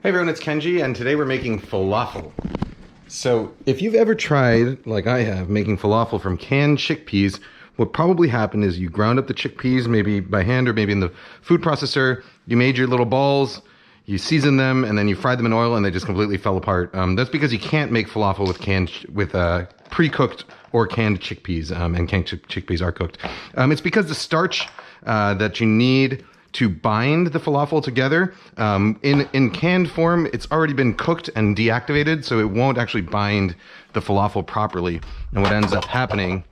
Hey everyone, it's Kenji, and today we're making falafel. So if you've ever tried, like I have, making falafel from canned chickpeas, what probably happened is you ground up the chickpeas, maybe by hand or maybe in the food processor, you made your little balls, you seasoned them, and then you fried them in oil and they just completely fell apart. That's because you can't make falafel with pre-cooked or canned chickpeas, and canned chickpeas are cooked. It's because the starch that you need to bind the falafel together, in canned form, it's already been cooked and deactivated, so it won't actually bind the falafel properly. And what ends up happening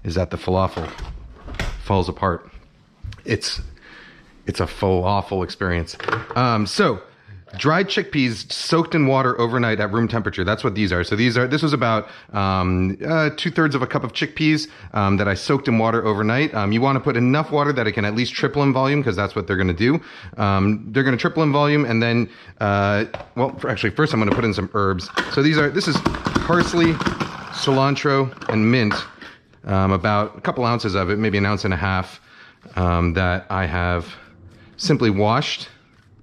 is that the falafel falls apart. It's a falafel experience. So dried chickpeas soaked in water overnight at room temperature. That's what these are. So this was about 2/3 of a cup of chickpeas that I soaked in water overnight. You want to put enough water that it can at least triple in volume, because that's what they're going to do. They're going to triple in volume, and then, first I'm going to put in some herbs. So this is parsley, cilantro, and mint. About a couple ounces of it, maybe an ounce and a half, that I have simply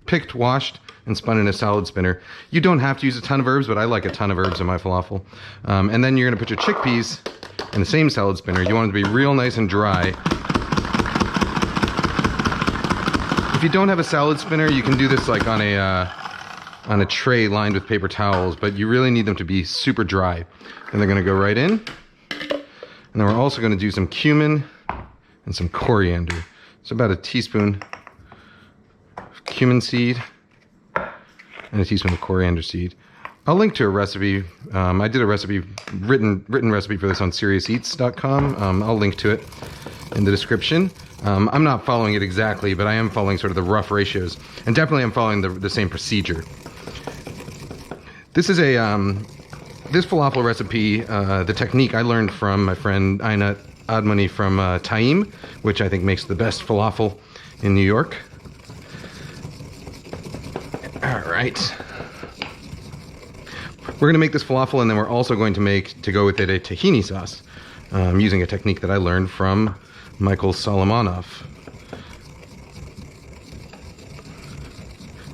picked, washed, and spun in a salad spinner. You don't have to use a ton of herbs, but I like a ton of herbs in my falafel. And then you're gonna put your chickpeas in the same salad spinner. You want it to be real nice and dry. If you don't have a salad spinner, you can do this like on a tray lined with paper towels, but you really need them to be super dry. And they're gonna go right in. And then we're also gonna do some cumin and some coriander. So about a teaspoon of cumin seed and a teaspoon of coriander seed. I'll link to a recipe. I did a recipe, written recipe for this on SeriousEats.com. I'll link to it in the description. I'm not following it exactly, but I am following sort of the rough ratios. And definitely I'm following the same procedure. This is this falafel recipe, the technique I learned from my friend Einat Admony from Taim, which I think makes the best falafel in New York. All right. We're going to make this falafel, and then we're also going to make, to go with it, a tahini sauce, using a technique that I learned from Michael Solomonov.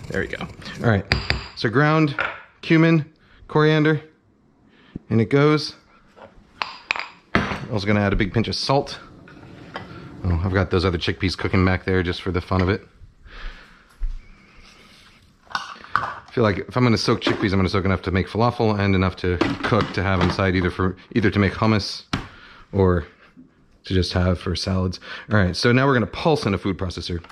There we go. All right. So ground cumin, coriander, and it goes. Also going to add a big pinch of salt. Oh, I've got those other chickpeas cooking back there just for the fun of it. I feel like if I'm going to soak chickpeas, I'm going to soak enough to make falafel and enough to cook to have inside, either to make hummus or to just have for salads. All right, so now we're going to pulse in a food processor.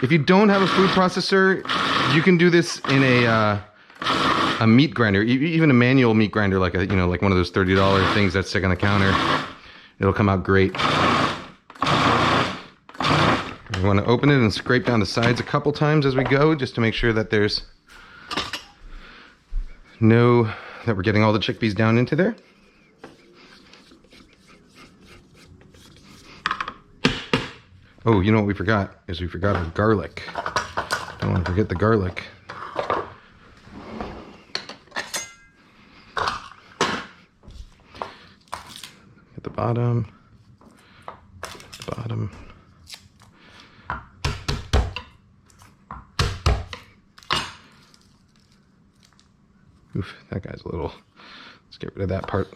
If you don't have a food processor, you can do this in a meat grinder, even a manual meat grinder, like one of those $30 things that stick on the counter. It'll come out great. You want to open it and scrape down the sides a couple times as we go, just to make sure that that we're getting all the chickpeas down into there. Oh, you know what we forgot? We forgot our garlic. Don't want to forget the garlic. At the bottom. Oof, that guy's a little, let's get rid of that part.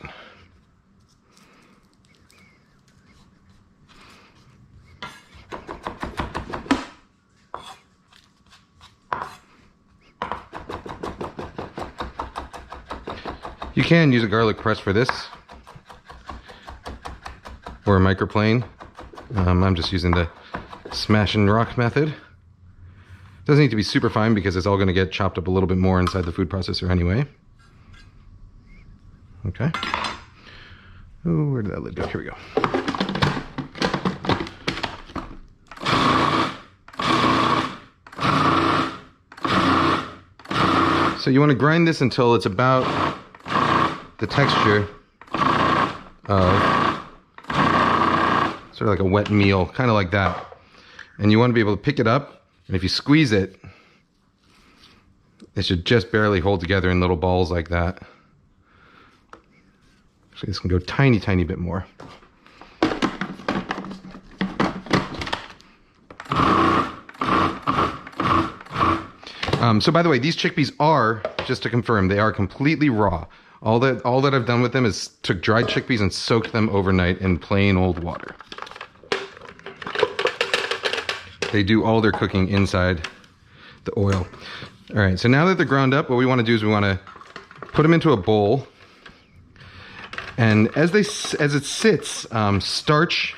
You can use a garlic press for this, or a microplane. I'm just using the smash and rock method. Doesn't need to be super fine because it's all going to get chopped up a little bit more inside the food processor anyway. Okay. Oh, where did that lid go? Here we go. So you want to grind this until it's about the texture of sort of like a wet meal, kind of like that. And you want to be able to pick it up. And if you squeeze it, it should just barely hold together in little balls like that. So this can go tiny, tiny bit more. So by the way, these chickpeas are, just to confirm, they are completely raw. All that I've done with them is took dried chickpeas and soaked them overnight in plain old water. They do all their cooking inside the oil. All right, so now that they're ground up, what we want to do is we want to put them into a bowl. And as it sits, starch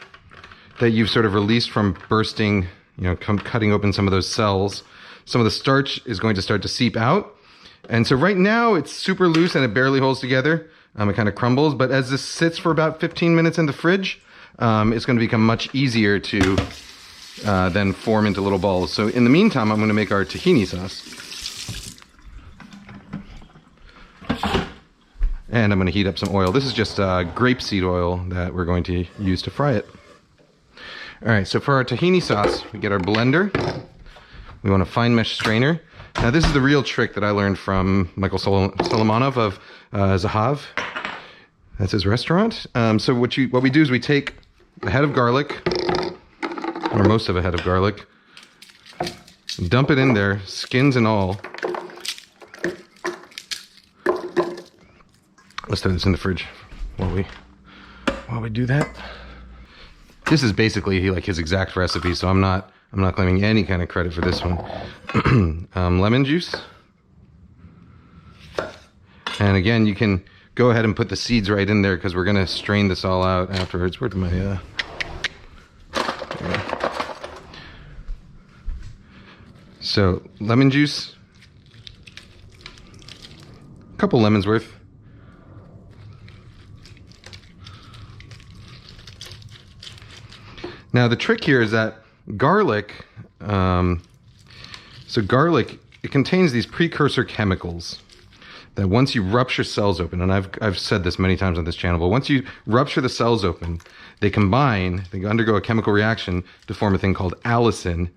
that you've sort of released from bursting, cutting open some of those cells, some of the starch is going to start to seep out. And so right now it's super loose and it barely holds together. It kind of crumbles, but as this sits for about 15 minutes in the fridge, it's going to become much easier to then form into little balls. So in the meantime, I'm going to make our tahini sauce. And I'm going to heat up some oil. This is just grapeseed oil that we're going to use to fry it. All right, so for our tahini sauce, we get our blender. We want a fine mesh strainer. Now this is the real trick that I learned from Michael Solomonov of Zahav. That's his restaurant. So what we do is we take a head of garlic, or most of a head of garlic, dump it in there, skins and all. Let's throw this in the fridge while we do that. This is basically like his exact recipe, so I'm not claiming any kind of credit for this one. Lemon juice. And again, you can go ahead and put the seeds right in there because we're going to strain this all out afterwards. Where'd my... So, lemon juice. A couple lemons worth. Now the trick here is that garlic, garlic, it contains these precursor chemicals that once you rupture cells open, and I've said this many times on this channel, but once you rupture the cells open, they undergo a chemical reaction to form a thing called allicin,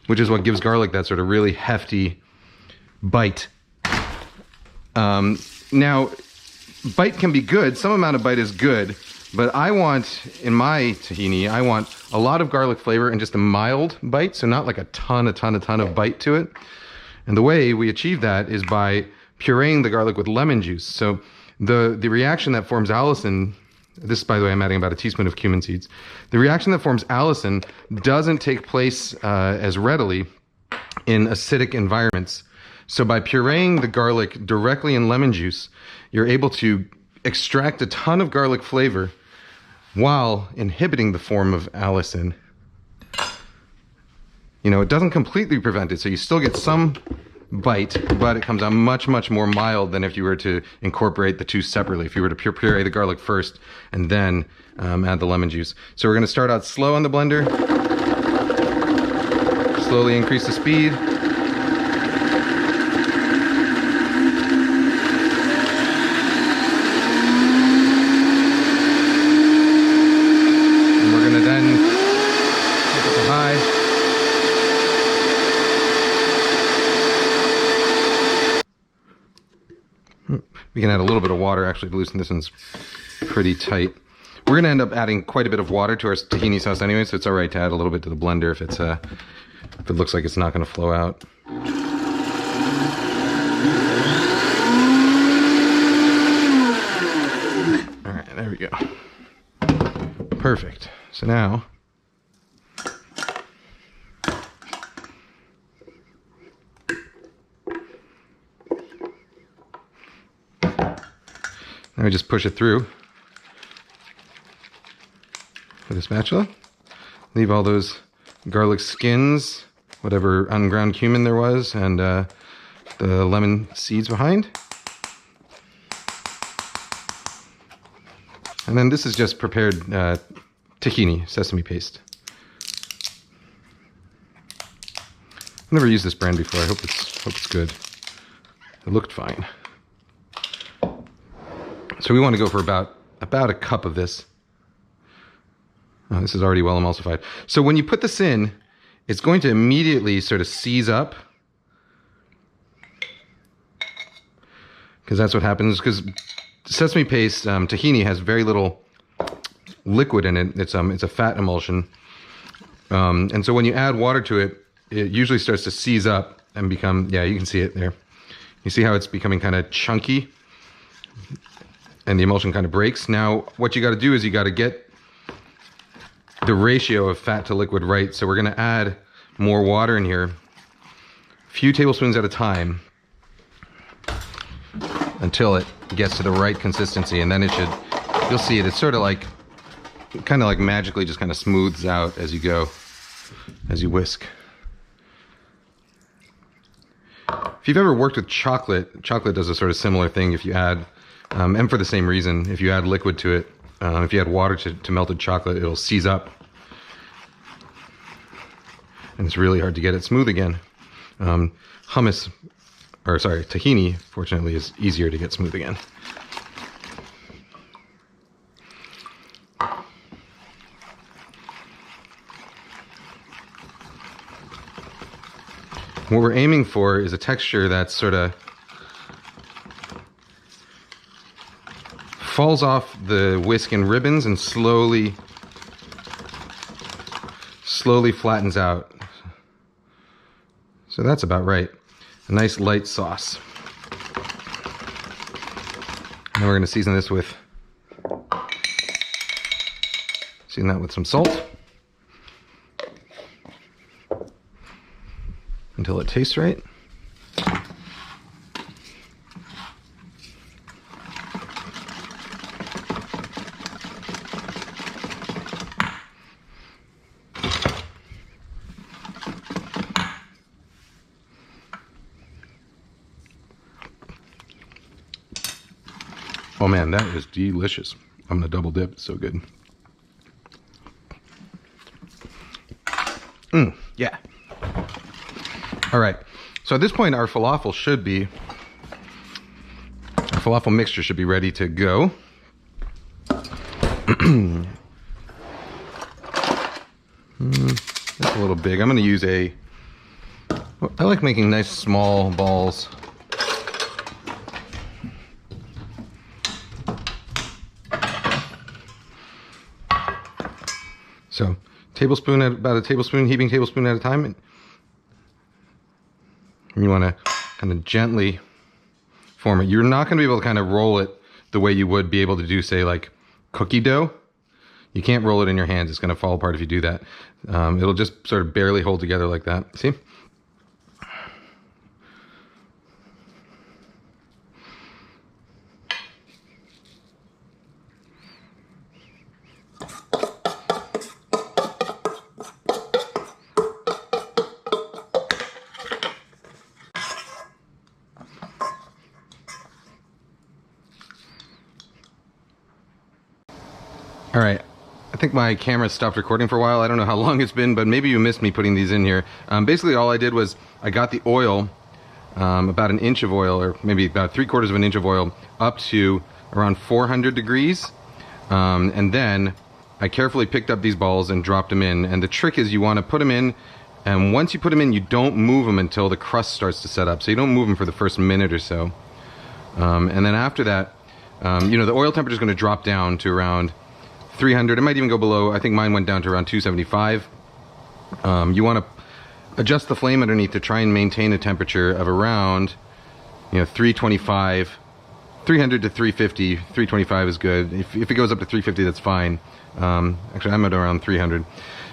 which is what gives garlic that sort of really hefty bite. Now, bite can be good. Some amount of bite is good. But in my tahini, I want a lot of garlic flavor and just a mild bite, so not like a ton of bite to it. And the way we achieve that is by pureeing the garlic with lemon juice. So the reaction that forms allicin, this, by the way, I'm adding about a teaspoon of cumin seeds. The reaction that forms allicin doesn't take place as readily in acidic environments. So by pureeing the garlic directly in lemon juice, you're able to extract a ton of garlic flavor while inhibiting the form of allicin. It doesn't completely prevent it, so you still get some bite, but it comes out much more mild than if you were to incorporate the two separately, if you were to puree the garlic first and then add the lemon juice. So we're going to start out slow on the blender, slowly increase the speed. We can add a little bit of water actually to loosen this, and it's pretty tight. We're going to end up adding quite a bit of water to our tahini sauce anyway, so it's all right to add a little bit to the blender if it looks like it's not going to flow out. All right, there we go. Perfect. So now we just push it through with a spatula. Leave all those garlic skins, whatever unground cumin there was, and the lemon seeds behind. And then this is just prepared tahini, sesame paste. I've never used this brand before. I hope it's good. It looked fine. So we want to go for about a cup of this. Oh, this is already well emulsified. So when you put this in, it's going to immediately sort of seize up. Because that's what happens. Because sesame paste, tahini, has very little liquid in it. It's a fat emulsion. And so when you add water to it, it usually starts to seize up. and become, yeah, you can see it there. You see how it's becoming kind of chunky and the emulsion kind of breaks. Now, what you got to do is you got to get the ratio of fat to liquid right. So we're going to add more water in here, a few tablespoons at a time, until it gets to the right consistency. And then it should, you'll see it, it's sort of like, kind of like magically just kind of smooths out as you go, as you whisk. If you've ever worked with chocolate, chocolate does a sort of similar thing. If you add, and for the same reason, if you add liquid to it, if you add water to melted chocolate, it'll seize up. And it's really hard to get it smooth again. Tahini, fortunately, is easier to get smooth again. What we're aiming for is a texture that sort of falls off the whisk in ribbons and slowly flattens out. So that's about right. A nice light sauce. Now we're going to season this with, season that with some salt until it tastes right. Oh man, that is delicious. I'm gonna double dip, it's so good. Yeah. All right, so at this point our falafel mixture should be ready to go. That's a little big. I'm gonna use I like making nice small balls. So, about a tablespoon, heaping tablespoon at a time. And you want to kind of gently form it. You're not going to be able to kind of roll it the way you would be able to do, say, like cookie dough. You can't roll it in your hands. It's going to fall apart if you do that. It'll just sort of barely hold together like that. See? All right, I think my camera stopped recording for a while. I don't know how long it's been, but maybe you missed me putting these in here. Basically all I did was I got the oil, about an inch of oil, or maybe about 3/4 of an inch of oil, up to around 400 degrees. And then I carefully picked up these balls and dropped them in. And the trick is you want to put them in, and once you put them in, you don't move them until the crust starts to set up. So you don't move them for the first minute or so. And then after that, you know, the oil temperature is going to drop down to around 300. It might even go below. I think mine went down to around 275. You want to adjust the flame underneath to try and maintain a temperature of around, you know, 325, 300 to 350. 325 is good. If it goes up to 350, that's fine. Actually, I'm at around 300,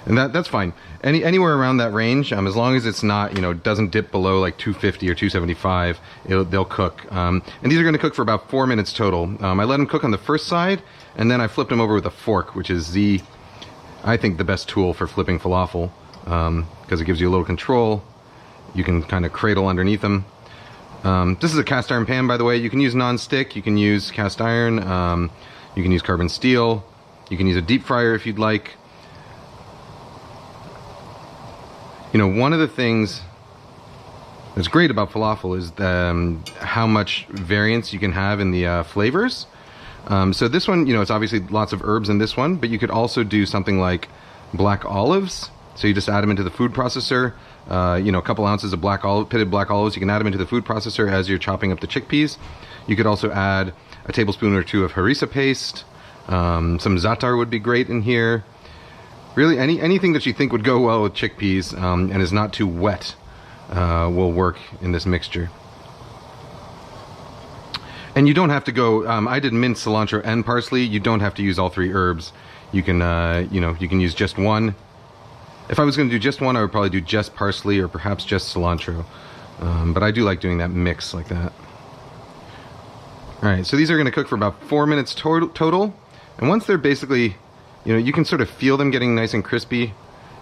and that's fine. Anywhere around that range, as long as it's not, you know, doesn't dip below like 250 or 275, they'll cook. And these are going to cook for about 4 minutes total. I let them cook on the first side, and then I flipped them over with a fork, which is I think the best tool for flipping falafel, because it gives you a little control. You can kind of cradle underneath them. This is a cast iron pan, by the way. You can use non-stick, you can use cast iron, you can use carbon steel, you can use a deep fryer if you'd like. You know, one of the things that's great about falafel is how much variance you can have in the flavors. So this one, you know, it's obviously lots of herbs in this one, but you could also do something like black olives. So you just add them into the food processor. You know, a couple ounces of pitted black olives. You can add them into the food processor as you're chopping up the chickpeas. You could also add a tablespoon or two of harissa paste. Some za'atar would be great in here. Really, anything that you think would go well with chickpeas and is not too wet. will work in this mixture. And you don't have to go, I did minced cilantro and parsley. You don't have to use all 3 herbs. You can, you know, you can use just one. If I was going to do just one, I would probably do just parsley or perhaps just cilantro. But I do like doing that mix like that. All right, so these are going to cook for about 4 minutes total. And once they're basically, you know, you can sort of feel them getting nice and crispy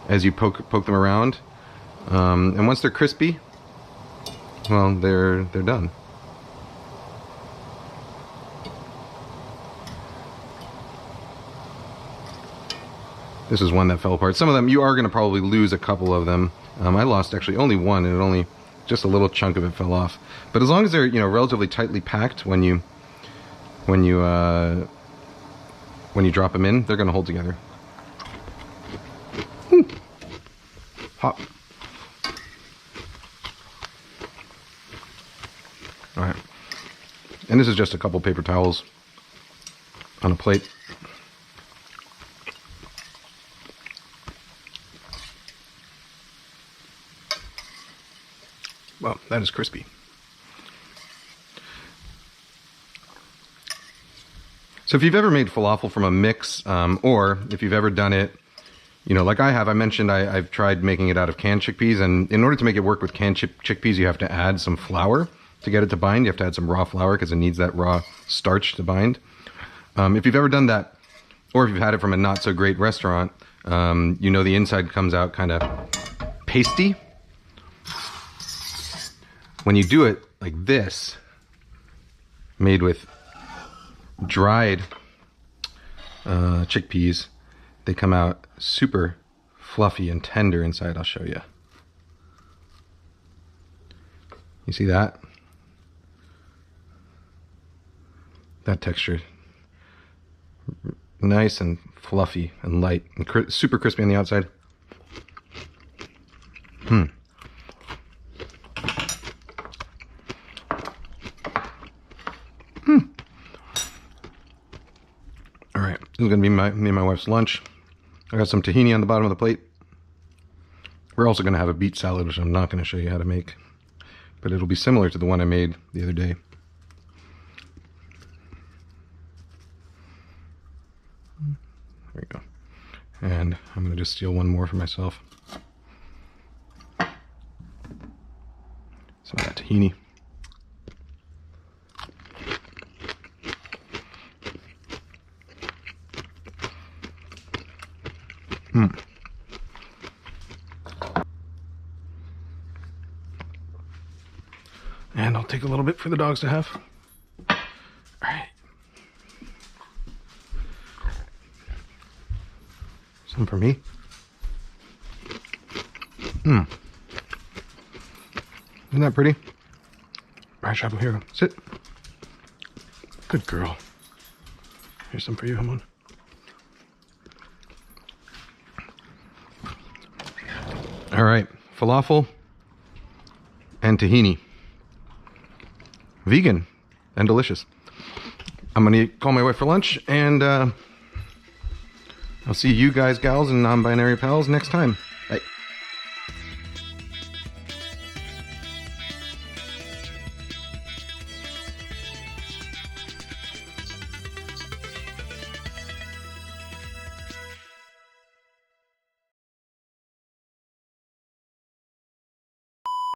as you poke them around. And once they're crispy, well, they're done. This is one that fell apart. Some of them, you are going to probably lose a couple of them. I lost actually only one, and it only, just a little chunk of it fell off. But as long as they're, you know, relatively tightly packed when you drop them in, they're going to hold together. Hot. All right. And this is just a couple paper towels on a plate. Well, that is crispy. So if you've ever made falafel from a mix, or if you've ever done it, you know, like I have, I mentioned I've tried making it out of canned chickpeas, and in order to make it work with canned chickpeas, you have to add some flour to get it to bind. You have to add some raw flour because it needs that raw starch to bind. If you've ever done that, or if you've had it from a not so great restaurant, you know the inside comes out kind of pasty. When you do it like this, made with dried chickpeas, they come out super fluffy and tender inside. I'll show you. You see that? That texture. Nice and fluffy and light and super crispy on the outside. All right, this is gonna be me and my wife's lunch. I got some tahini on the bottom of the plate. We're also gonna have a beet salad, which I'm not gonna show you how to make, but it'll be similar to the one I made the other day. There we go. And I'm gonna just steal one more for myself. Some of that tahini. And I'll take a little bit for the dogs to have. All right. Some for me. Isn't that pretty? All right, Shabu, here. Sit. Good girl. Here's some for you, Hamon. All right, falafel and tahini. Vegan and delicious. I'm gonna call my wife for lunch, and I'll see you guys, gals, and non-binary pals next time.